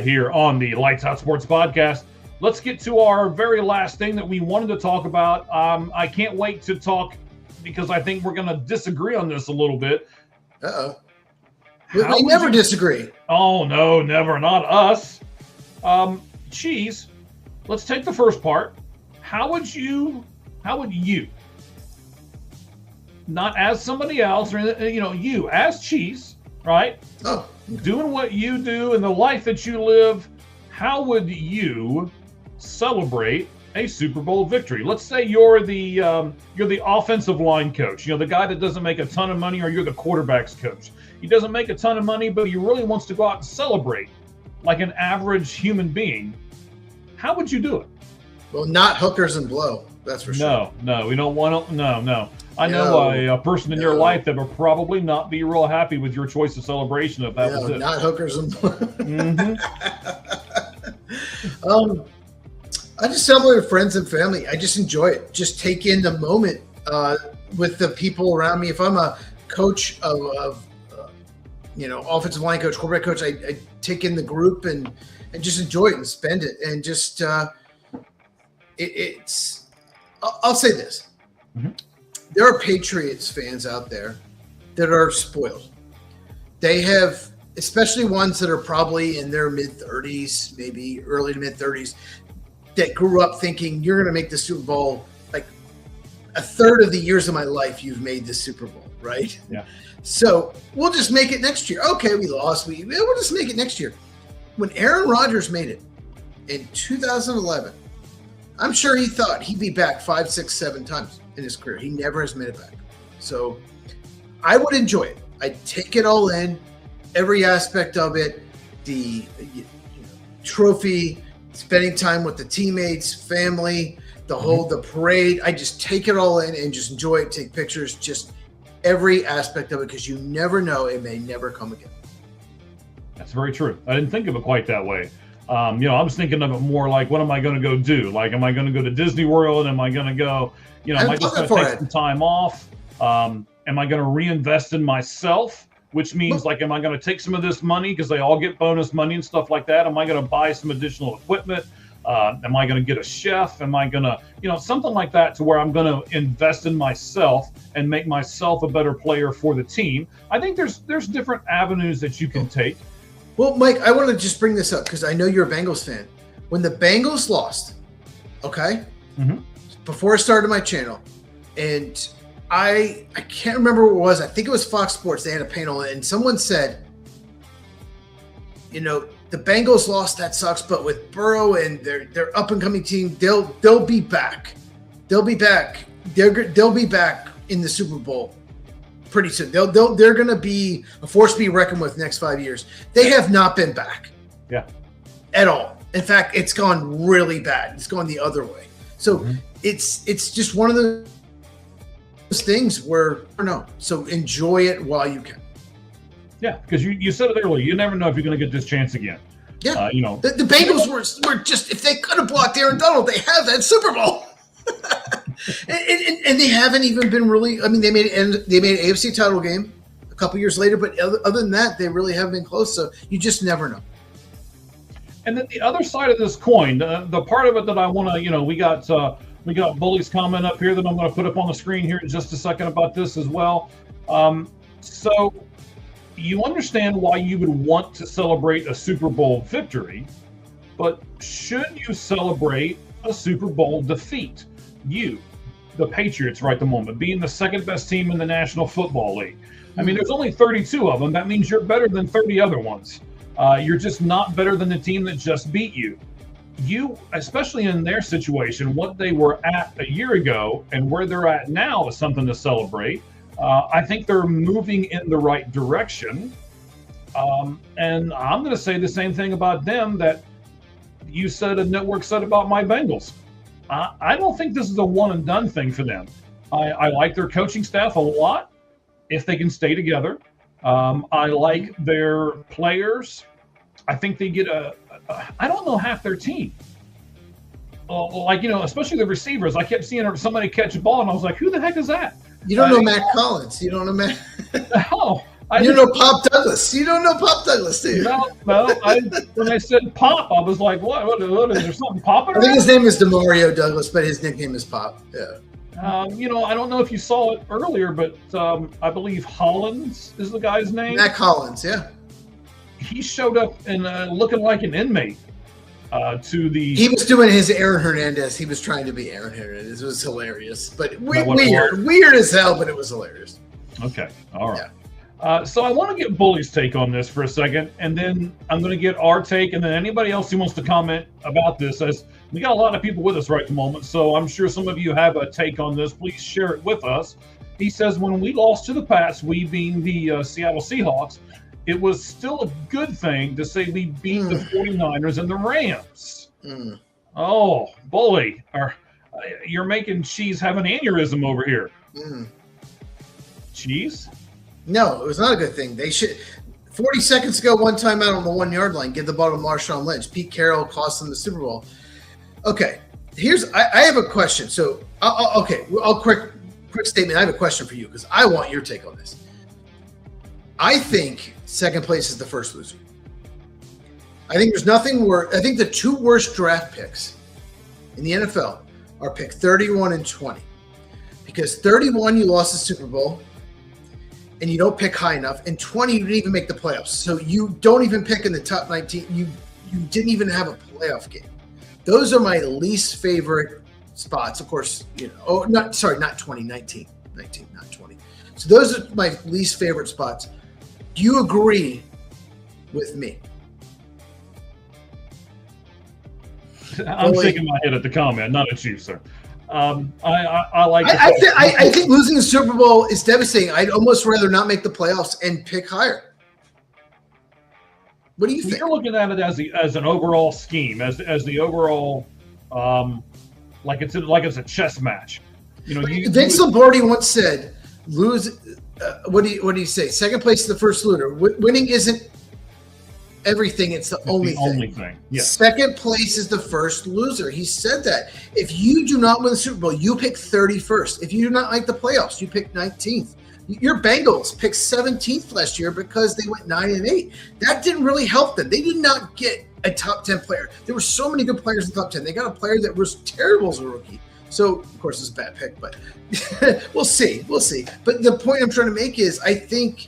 here on the Lights Out Sports Podcast. Let's get to our very last thing that we wanted to talk about. I can't wait to talk, because I think we're going to disagree on this a little bit. Uh-oh. We never disagree. Oh, no, never. Not us. Cheese, let's take the first part. How would you, not as somebody else, or you as Cheese, right? Oh. Doing what you do and the life that you live, how would you celebrate a Super Bowl victory? Let's say you're the offensive line coach, the guy that doesn't make a ton of money, or you're the quarterback's coach. He doesn't make a ton of money, but he really wants to go out and celebrate like an average human being. How would you do it? Well, not hookers and blow. That's for sure. No, we don't want to. No. I know a person in your life that would probably not be real happy with your choice of celebration if that was it. Not hookers and blow. Mm-hmm. I just celebrate with friends and family. I just enjoy it. Just take in the moment with the people around me. If I'm a coach of offensive line coach, quarterback coach, I take in the group and just enjoy it and spend it. And just it's. I'll say this: there are Patriots fans out there that are spoiled. They have, especially ones that are probably in their mid-30s, maybe early to mid-30s, that grew up thinking you're going to make the Super Bowl. Like a third of the years of my life, you've made the Super Bowl, right? Yeah. So we'll just make it next year. Okay, we lost. We'll just make it next year. When Aaron Rodgers made it in 2011, I'm sure he thought he'd be back 5, 6, 7 times in his career. He never has made it back. So I would enjoy it. I'd take it all in, every aspect of it, the trophy, spending time with the teammates, family, the parade. I just take it all in and just enjoy it, take pictures, just every aspect of it, because you never know, it may never come again. That's very true. I didn't think of it quite that way. I was thinking of it more like, what am I going to go do? Like, am I going to go to Disney World? Am I going to go, am I just going to take some time off? Am I going to reinvest in myself? Which means, like, am I going to take some of this money because they all get bonus money and stuff like that? Am I going to buy some additional equipment? Am I going to get a chef? Am I going to, something like that, to where I'm going to invest in myself and make myself a better player for the team? I think there's different avenues that you can take. Well, Mike, I want to just bring this up because I know you're a Bengals fan. When the Bengals lost, okay, before I started my channel, and I can't remember what it was. I think it was Fox Sports. They had a panel, and someone said, the Bengals lost, that sucks, but with Burrow and their up and coming team, they'll be back. They'll be back. They'll be back in the Super Bowl pretty soon. They're going to be a force to be reckoned with next 5 years. They have not been back. Yeah. At all. In fact, it's gone really bad. It's gone the other way. So it's just one of those things where, so enjoy it while you can. Yeah, because you said it earlier. You never know if you're going to get this chance again. Yeah. The Bengals were just, if they could have blocked Aaron Donald, they have that Super Bowl. and they haven't even been really. I mean, they made an AFC title game a couple years later, but other than that, they really haven't been close. So you just never know. And then the other side of this coin, the part of it that I want to, we got Bully's comment up here that I'm going to put up on the screen here in just a second about this as well. So you understand why you would want to celebrate a Super Bowl victory, but should you celebrate a Super Bowl defeat? You, the Patriots right at the moment, being the second best team in the National Football League. I mean, there's only 32 of them. That means you're better than 30 other ones. You're just not better than the team that just beat you. You, especially in their situation, what they were at a year ago and where they're at now is something to celebrate. I think they're moving in the right direction. And I'm going to say the same thing about them that you said, a network said about my Bengals. I don't think this is a one and done thing for them. I like their coaching staff a lot if they can stay together. I like their players. I think they get I don't know half their team. Especially the receivers. I kept seeing somebody catch a ball, and I was like, who the heck is that? You don't know Matt Collins. You don't know Matt. No. You don't know Pop Douglas. You don't know Pop Douglas, do you? No. When I said Pop, I was like, what is there something popping? I think his name is Demario Douglas, but his nickname is Pop. Yeah. I don't know if you saw it earlier, but I believe Hollins is the guy's name. Matt Collins, yeah. He showed up and looking like an inmate He was doing his Aaron Hernandez. He was trying to be Aaron Hernandez. It was hilarious, but weird as hell, but it was hilarious. Okay, all right. Yeah. So I want to get Bully's take on this for a second, and then I'm going to get our take, and then anybody else who wants to comment about this. As we got a lot of people with us right at the moment, so I'm sure some of you have a take on this. Please share it with us. He says, when we lost to the Pats, we being the Seattle Seahawks, it was still a good thing to say we beat the 49ers and the Rams. Oh, Bully, you're making Cheese have an aneurysm over here. Cheese? No, it was not a good thing. They should. 40 seconds ago, one timeout on the 1 yard line. Give the ball to Marshawn Lynch. Pete Carroll cost them the Super Bowl. Okay, I have a question. So, I'll quick statement. I have a question for you because I want your take on this. I think second place is the first loser. I think there's nothing worse. I think the two worst draft picks in the NFL are pick 31 and 20. Because 31, you lost the Super Bowl, and you don't pick high enough. And 20, you didn't even make the playoffs. So you don't even pick in the top 19. You didn't even have a playoff game. Those are my least favorite spots. Of course, not 20, 19, not 20. So those are my least favorite spots. Do you agree with me? I'm shaking my head at the comment, not at you, sir. I like. I think losing the Super Bowl is devastating. I'd almost rather not make the playoffs and pick higher. What do you think? You're looking at it as an overall scheme, as the overall, like it's a chess match. Vince Lombardi once said, "Lose." What do you say? Second place is the first loser. Winning isn't everything. It's the only thing. Yes. Second place is the first loser. He said that. If you do not win the Super Bowl, you pick 31st. If you do not make the playoffs, you pick 19th. Your Bengals picked 17th last year because they went 9-8. That didn't really help them. They did not get a top 10 player. There were so many good players in the top 10. They got a player that was terrible as a rookie. So, of course, it's a bad pick, but we'll see. But the point I'm trying to make is I think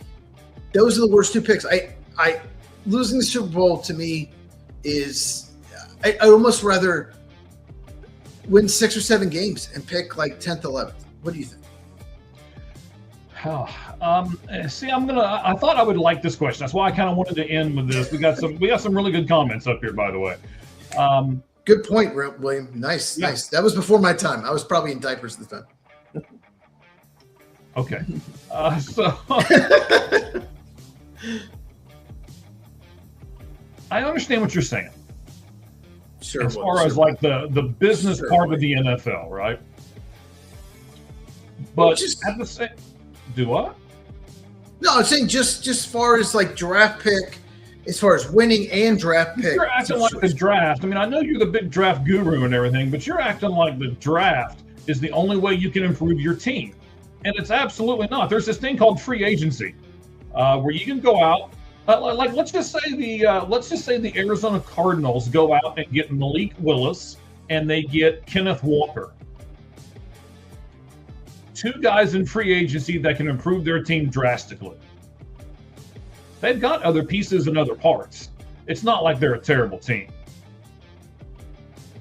those are the worst two picks. I losing the Super Bowl to me is I almost rather win 6 or 7 games and pick like 10th, 11th. What do you think? See, I thought I would like this question. That's why I kind of wanted to end with this. We got some really good comments up here, by the way. Good point, William. Nice. That was before my time. I was probably in diapers at the time. Okay. So I understand what you're saying. Sure. As far as like the business part of the NFL, right? But at the same, do what? No, I'm saying just as far as like draft pick, as far as winning and draft pick. You're acting like the draft. I mean, I know you're the big draft guru and everything, but you're acting like the draft is the only way you can improve your team. And it's absolutely not. There's this thing called free agency, where you can go out. Like let's just say the Arizona Cardinals go out and get Malik Willis and they get Kenneth Walker. 2 guys in free agency that can improve their team drastically. They've got other pieces and other parts. It's not like they're a terrible team.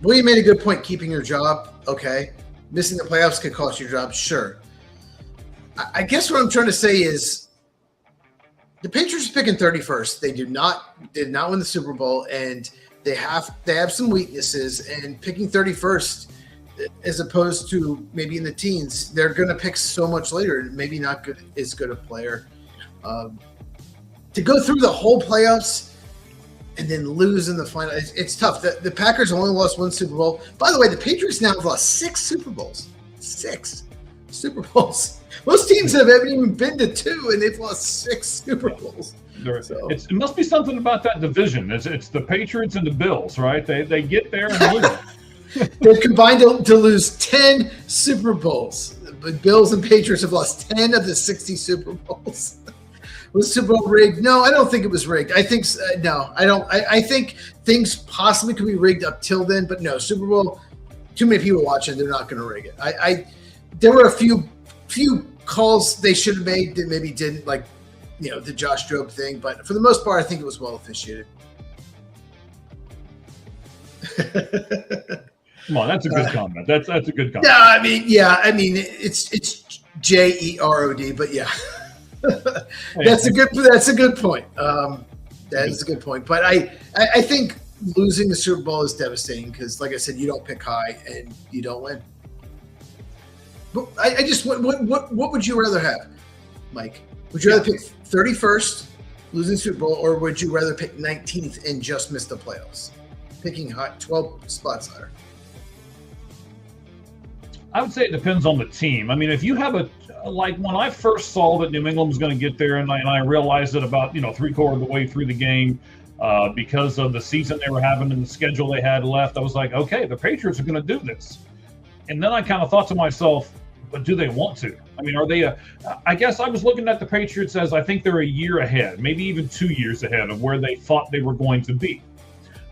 Well, you made a good point. Keeping your job, okay. Missing the playoffs could cost your job, sure. I guess what I'm trying to say is the Patriots are picking 31st. They did not win the Super Bowl, and they have some weaknesses. And picking 31st, as opposed to maybe in the teens, they're going to pick so much later. Maybe not as good a player. To go through the whole playoffs and then lose in the final, it's tough. The Packers only lost 1 Super Bowl. By the way, the Patriots now have lost 6 Super Bowls. 6 Super Bowls. Most teams haven't even been to 2, and they've lost 6 Super Bowls. So. It must be something about that division. It's the Patriots and the Bills, right? They get there and lose. They've combined to lose 10 Super Bowls. But Bills and Patriots have lost 10 of the 60 Super Bowls. Was Super Bowl rigged? No, I don't think it was rigged. I think no, I don't. I think things possibly could be rigged up till then, but no, Super Bowl. Too many people watching. They're not going to rig it. There were a few calls they should have made that maybe didn't, like the Josh Jobe thing, but for the most part, I think it was well officiated. Come on, that's a good comment. That's a good comment. I mean, it's Jerod, but yeah. That's a good point. That is a good point. But I think losing the Super Bowl is devastating because, like I said, you don't pick high and you don't win. But what would you rather have, Mike? Would you rather pick 31st, losing Super Bowl, or would you rather pick 19th and just miss the playoffs, picking high, 12 spots higher? I would say it depends on the team. I mean, if you have like when I first saw that New England was going to get there, and I realized it about 3/4 of the way through the game because of the season they were having and the schedule they had left, I was like, okay, the Patriots are going to do this. And then I kind of thought to myself, but do they want to? I mean, are they I guess I was looking at the Patriots as I think they're a year ahead, maybe even 2 years ahead of where they thought they were going to be.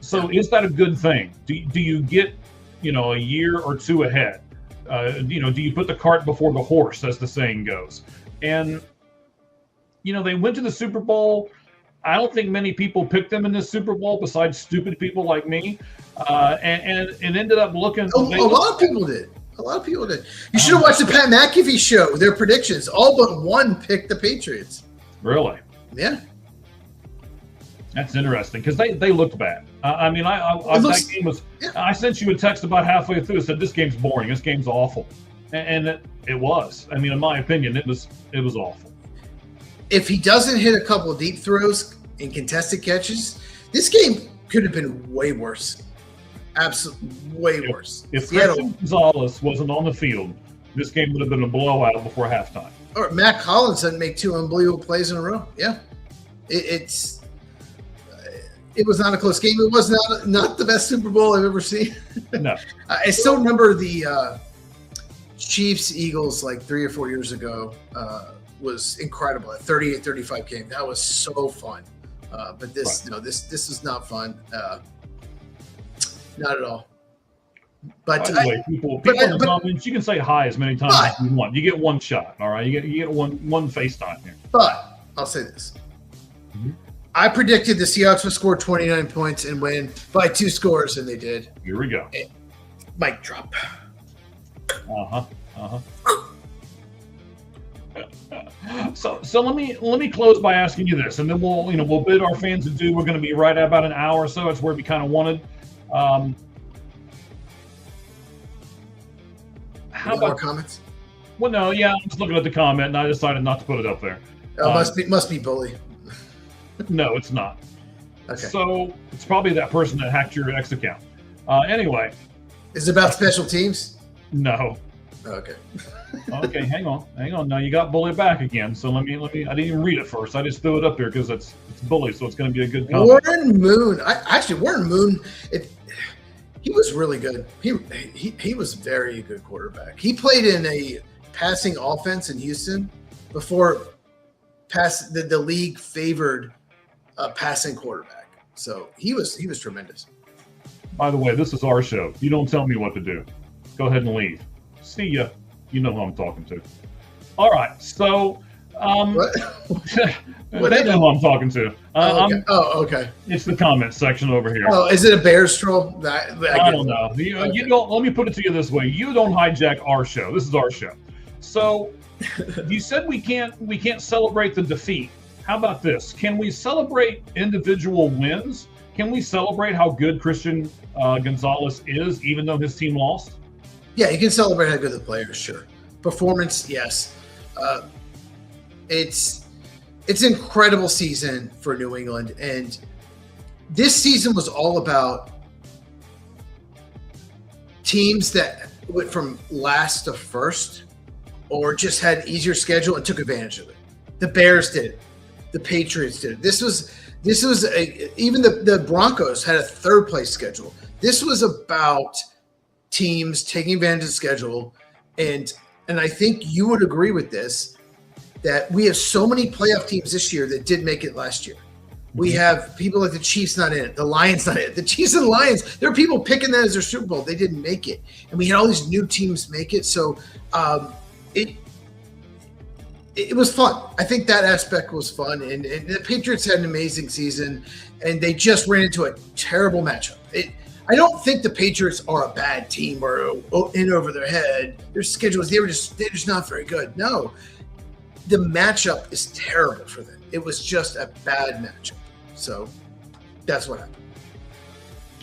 So is that a good thing? Do you get, a year or two ahead? Do you put the cart before the horse, as the saying goes? And, they went to the Super Bowl. I don't think many people picked them in this Super Bowl besides stupid people like me. And ended up looking. A lot of people did. A lot of people did. You should have watched the Pat McAfee show. Their predictions, all but one picked the Patriots. Really? Yeah. That's interesting because they looked bad. That game was. Yeah. I sent you a text about halfway through. It said this game's boring. This game's awful, and it was. I mean, in my opinion, it was awful. If he doesn't hit a couple of deep throws and contested catches, this game could have been way worse. Absolutely, way worse. If Gonzalez wasn't on the field, this game would have been a blowout before halftime. Or Matt Collins didn't make 2 unbelievable plays in a row. Yeah, it was not a close game. It was not the best Super Bowl I've ever seen. No, I still remember the Chiefs Eagles like 3 or 4 years ago. Was incredible. A 38-35 game. That was so fun. But this, right. This is not fun. Not at all. But by the way, people in the comments, you can say hi as many times as you want. You get one shot, all right? You get one FaceTime here. But I'll say this. Mm-hmm. I predicted the Seahawks would score 29 points and win by 2 scores, and they did. Here we go. Mic drop. So let me close by asking you this, and then we'll bid our fans adieu. We're going to be right at about an hour or so. It's where we kind of wanted. How about more comments? Well, no, yeah, I'm just looking at the comment, and I decided not to put it up there. Must be bully. No, it's not. Okay. So it's probably that person that hacked your X account. Anyway. Is it about special teams? No. Okay. Okay, hang on. Now you got bully back again. So let me. I didn't even read it first. I just threw it up there because it's bully, so it's going to be a good comment. Warren Moon. Warren Moon. He was really good. He was a very good quarterback. He played in a passing offense in Houston before the league favored a passing quarterback. So he was tremendous. By the way, this is our show. You don't tell me what to do. Go ahead and leave. See ya. You know who I'm talking to. All right. So, what? They know who I'm talking to. Okay. It's the comment section over here. Oh, is it a Bears troll? I don't know. You don't. Let me put it to you this way: you don't hijack our show. This is our show. So, you said we can't celebrate the defeat. How about this? Can we celebrate individual wins? Can we celebrate how good Christian Gonzalez is, even though his team lost? Yeah, you can celebrate how good the players, sure. Performance, yes. It's an incredible season for New England, and this season was all about teams that went from last to first or just had an easier schedule and took advantage of it. The Bears did it. The Patriots did it. This was even the Broncos had a third place schedule. This was about teams taking advantage of the schedule, and I think you would agree with this, that we have so many playoff teams this year that did make it last year. We have people like the Chiefs not in it, the Lions not in it. The Chiefs and Lions, there are people picking that as their Super Bowl. They didn't make it, and we had all these new teams make it. So it was fun. I think that aspect was fun, and the Patriots had an amazing season, and they just ran into a terrible matchup. I don't think the Patriots are a bad team or in over their head. Their schedules, they're just not very good. No, the matchup is terrible for them. It was just a bad matchup. So that's what happened.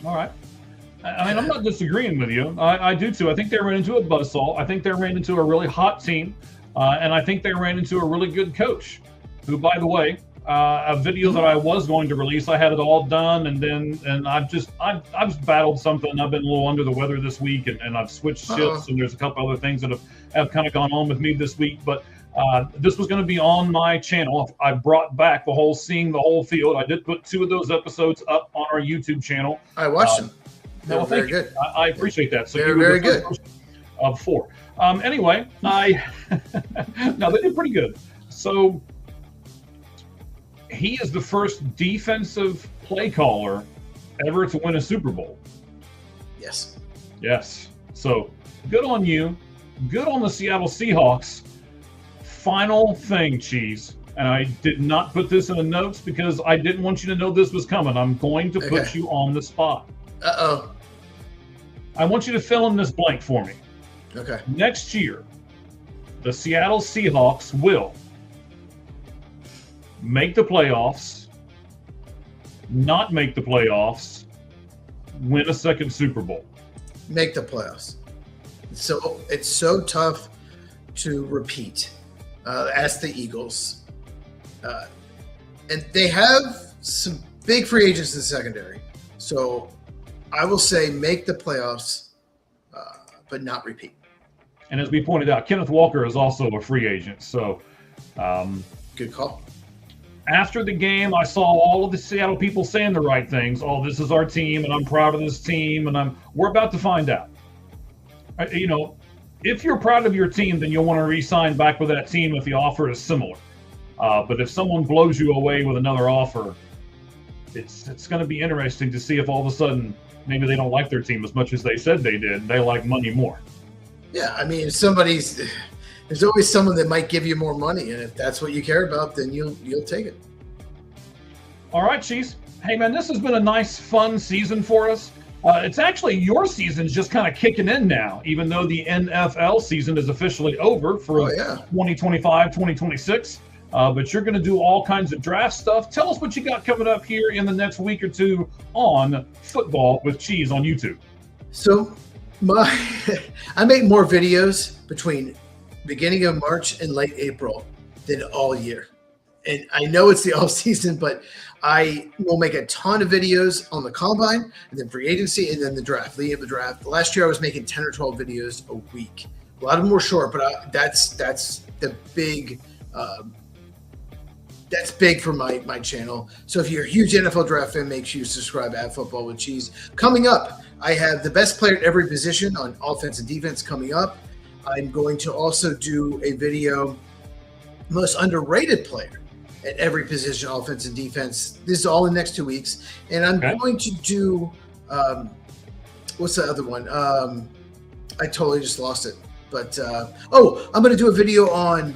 All right. I mean, I'm not disagreeing with you. I do too. I think they ran into a buzzsaw. I think they ran into a really hot team. And I think they ran into a really good coach who, by the way, a video that I was going to release. I had it all done, and I've battled something. I've been a little under the weather this week, and I've switched shifts, and there's a couple other things that have kind of gone on with me this week. But this was going to be on my channel. I brought back the whole seeing the whole field. I did put 2 of those episodes up on our YouTube channel. I watched them. They were very good. I appreciate that. So they're very good. Of 4. Anyway, no, they did pretty good. So he is the first defensive play caller ever to win a Super Bowl. Yes. Yes. So good on you. Good on the Seattle Seahawks. Final thing, Cheese. And I did not put this in the notes because I didn't want you to know this was coming. I'm going to put you on the spot. Uh-oh. I want you to fill in this blank for me. Okay. Next year, the Seattle Seahawks will make the playoffs, not make the playoffs, win a second Super Bowl. Make the playoffs. So it's so tough to repeat. Ask the Eagles. And they have some big free agents in the secondary. So I will say make the playoffs, but not repeat. And as we pointed out, Kenneth Walker is also a free agent. So good call. After the game, I saw all of the Seattle people saying the right things. Oh, this is our team, and I'm proud of this team, and we're about to find out. You know, if you're proud of your team, then you'll want to re-sign back with that team if the offer is similar. But if someone blows you away with another offer, it's going to be interesting to see if all of a sudden maybe they don't like their team as much as they said they did. They like money more. Yeah, I mean, there's always someone that might give you more money, and if that's what you care about, then you'll take it. All right, Cheese. Hey, man, this has been a nice, fun season for us. It's actually your season's just kind of kicking in now, even though the NFL season is officially over for 2025, 2026. But you're going to do all kinds of draft stuff. Tell us what you got coming up here in the next week or two on Football with Cheese on YouTube. So I make more videos between beginning of March and late April than all year. And I know it's the off season, but I will make a ton of videos on the combine and then free agency and then the draft, leading up the draft. Last year I was making 10 or 12 videos a week. A lot of them were short, but that's the big that's big for my channel. So if you're a huge NFL draft fan, make sure you subscribe at Football with Cheese. Coming up, I have the best player at every position on offense and defense coming up. I'm going to also do a video, most underrated player at every position, offense and defense. This is all in the next 2 weeks. And I'm going to do, what's the other one? I totally just lost it. But, I'm going to do a video on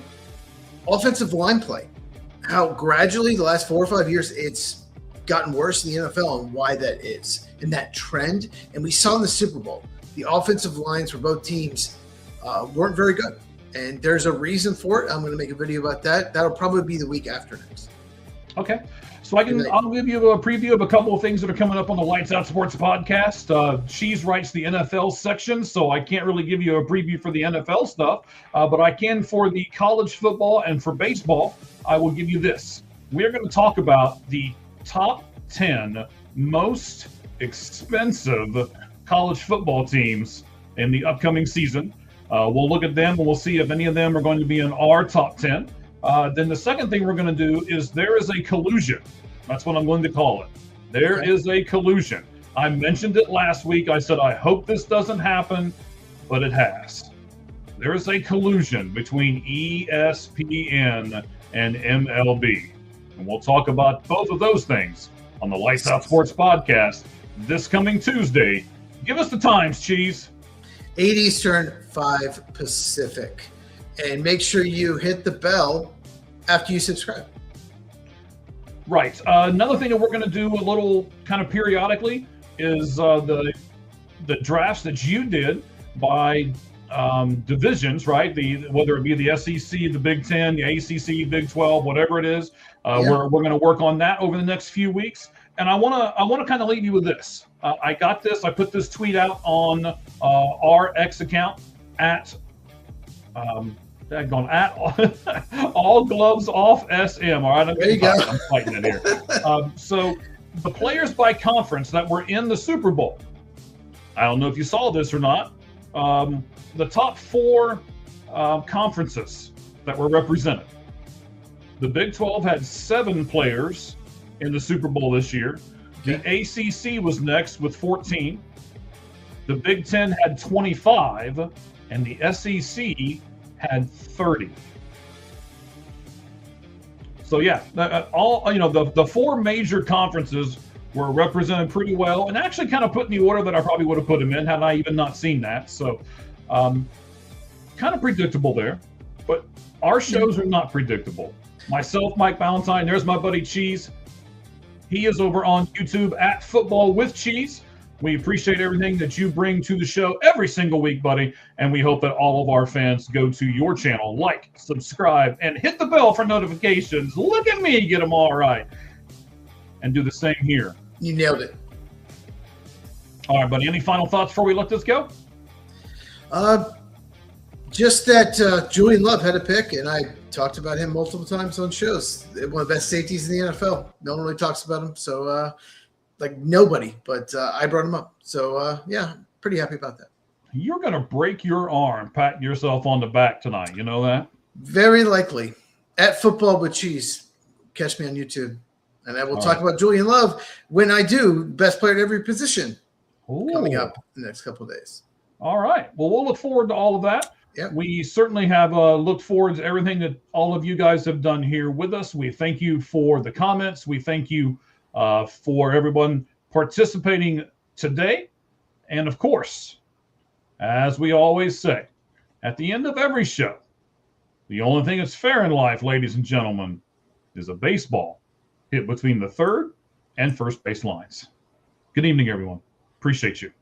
offensive line play. How gradually the last 4 or 5 years it's gotten worse in the NFL and why that is. And that trend. And we saw in the Super Bowl, the offensive lines for both teams weren't very good. And there's a reason for it. I'm going to make a video about that. That'll probably be the week after next. Okay. So I'll give you a preview of a couple of things that are coming up on the Lights Out Sports podcast. Cheese writes the NFL section, so I can't really give you a preview for the NFL stuff, but I can for the college football and for baseball. I will give you this. We're going to talk about the top 10 most expensive college football teams in the upcoming season. We'll look at them and we'll see if any of them are going to be in our top 10. Then the second thing we're going to do is there is a collusion. That's what I'm going to call it. There is a collusion. I mentioned it last week. I said, I hope this doesn't happen, but it has. There is a collusion between ESPN and MLB. And we'll talk about both of those things on the Lights Out Sports podcast this coming Tuesday. Give us the times, Cheese. 8 Eastern, 5 Pacific. And make sure you hit the bell after you subscribe. Right. Another thing that we're going to do a little kind of periodically is the drafts that you did by divisions, right? Whether it be the SEC, the Big Ten, the ACC, Big 12, whatever it is. We're going to work on that over the next few weeks. And I want to kind of leave you with this. I got this. I put this tweet out on our X account at Daggone at all gloves off SM. All right, There you go. I'm fighting it here. So the players by conference that were in the Super Bowl. I don't know if you saw this or not. The top 4 conferences that were represented. The Big 12 had 7 players in the Super Bowl this year. The ACC was next with 14. The Big 10 had 25, and the SEC had 30. So yeah, all the 4 major conferences were represented pretty well, and actually kind of put in the order that I probably would have put them in had I even not seen that. So kind of predictable there, but our shows are not predictable. Myself, Mike Valentine, there's my buddy Cheese. He is over on YouTube at Football with Cheese. We appreciate everything that you bring to the show every single week, buddy, and we hope that all of our fans go to your channel, like, subscribe, and hit the bell for notifications. Look at me, get them all right. And do the same here. You nailed it. All right, buddy, any final thoughts before we let this go? Just that Julian Love had a pick, and I talked about him multiple times on shows. One of the best safeties in the NFL. No one really talks about him, so like nobody. But I brought him up, so yeah, pretty happy about that. You're gonna break your arm patting yourself on the back tonight. You know that? Very likely. At Football with Cheese, catch me on YouTube, and I will talk about Julian Love when I do best player at every position. Ooh. Coming up in the next couple of days. All right. Well, we'll look forward to all of that. Yep. We certainly have looked forward to everything that all of you guys have done here with us. We thank you for the comments. We thank you for everyone participating today. And of course, as we always say, at the end of every show, the only thing that's fair in life, ladies and gentlemen, is a baseball hit between the third and first base lines. Good evening, everyone. Appreciate you.